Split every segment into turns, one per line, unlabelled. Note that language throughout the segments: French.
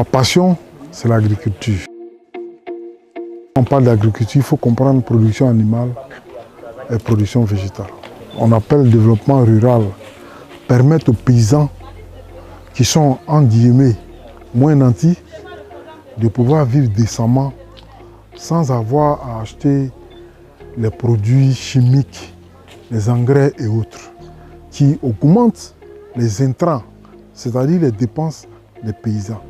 Ma passion, c'est l'agriculture. Quand on parle d'agriculture, il faut comprendre production animale et production végétale. On appelle le développement rural, permettre aux paysans qui sont, en guillemets, moins nantis, de pouvoir vivre décemment sans avoir à acheter les produits chimiques, les engrais et autres, qui augmentent les intrants, c'est-à-dire les dépenses des paysans.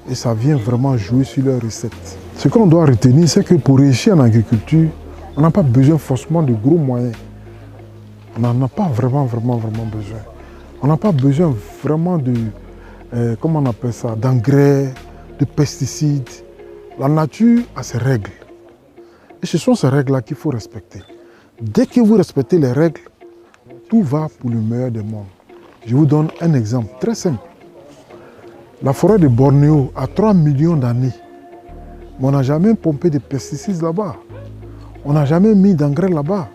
Et ça vient vraiment jouer sur leurs recettes. Ce qu'on doit retenir, c'est que pour réussir en agriculture, on n'a pas besoin forcément de gros moyens. On n'en a pas vraiment besoin. On n'a pas besoin vraiment de, comment on appelle ça, d'engrais, de pesticides. La nature a ses règles. Et ce sont ces règles-là qu'il faut respecter. Dès que vous respectez les règles, tout va pour le meilleur des mondes. Je vous donne un exemple très simple. La forêt de Bornéo a 3 millions d'années. Mais on n'a jamais pompé de pesticides là-bas. On n'a jamais mis d'engrais là-bas.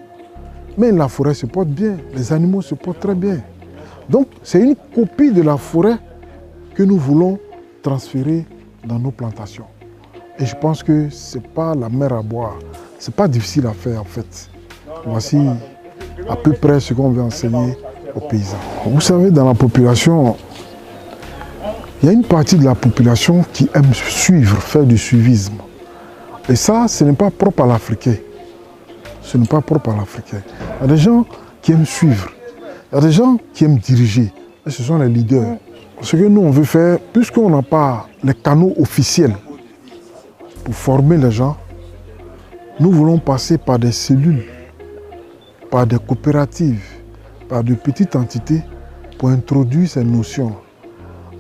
Mais la forêt se porte bien, les animaux se portent très bien. Donc c'est une copie de la forêt que nous voulons transférer dans nos plantations. Et je pense que ce n'est pas la mer à boire. Ce n'est pas difficile à faire en fait. Voici à peu près ce qu'on veut enseigner aux paysans. Vous savez, dans la population, il y a une partie de la population qui aime suivre, faire du suivisme. Et ça, ce n'est pas propre à l'Africain. Ce n'est pas propre à l'Africain. Il y a des gens qui aiment suivre. Il y a des gens qui aiment diriger. Et ce sont les leaders. Ce que nous, on veut faire, puisqu'on n'a pas les canaux officiels pour former les gens, nous voulons passer par des cellules, par des coopératives, par de petites entités pour introduire ces notions,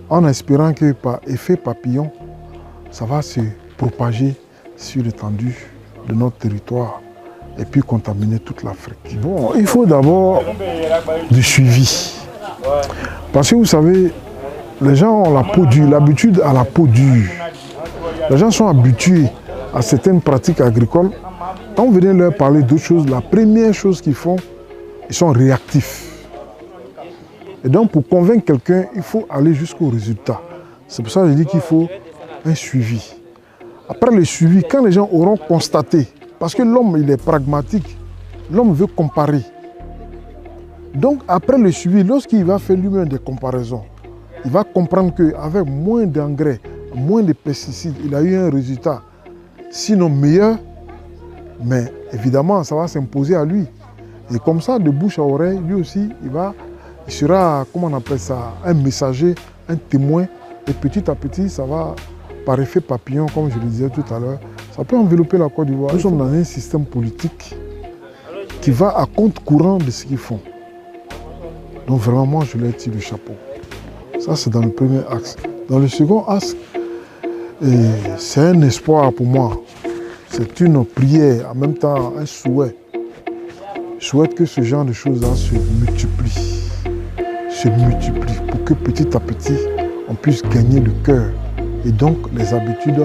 en espérant que par effet papillon, ça va se propager sur l'étendue de notre territoire et puis contaminer toute l'Afrique. Bon, il faut d'abord du suivi. Parce que vous savez, les gens ont la peau dure, l'habitude à la peau dure. Les gens sont habitués à certaines pratiques agricoles. Quand vous venez leur parler d'autres choses, la première chose qu'ils font, ils sont réactifs. Et donc pour convaincre quelqu'un, il faut aller jusqu'au résultat. C'est pour ça que je dis qu'il faut un suivi. Après le suivi, quand les gens auront constaté, parce que l'homme il est pragmatique, l'homme veut comparer. Donc après le suivi, lorsqu'il va faire lui-même des comparaisons, il va comprendre qu'avec moins d'engrais, moins de pesticides, il a eu un résultat, sinon meilleur, mais évidemment ça va s'imposer à lui. Et comme ça, de bouche à oreille, lui aussi, il sera, comment on appelle ça, un messager, un témoin. Et petit à petit, ça va, par effet papillon, comme je le disais tout à l'heure, ça peut envelopper la Côte d'Ivoire. Nous sommes dans un système politique qui va à compte courant de ce qu'ils font. Donc vraiment, moi, je leur tire le chapeau. Ça, c'est dans le premier axe. Dans le second axe, c'est un espoir pour moi. C'est une prière, en même temps un souhait. Je souhaite que ce genre de choses-là se multiplient pour que petit à petit, on puisse gagner le cœur et donc les habitudes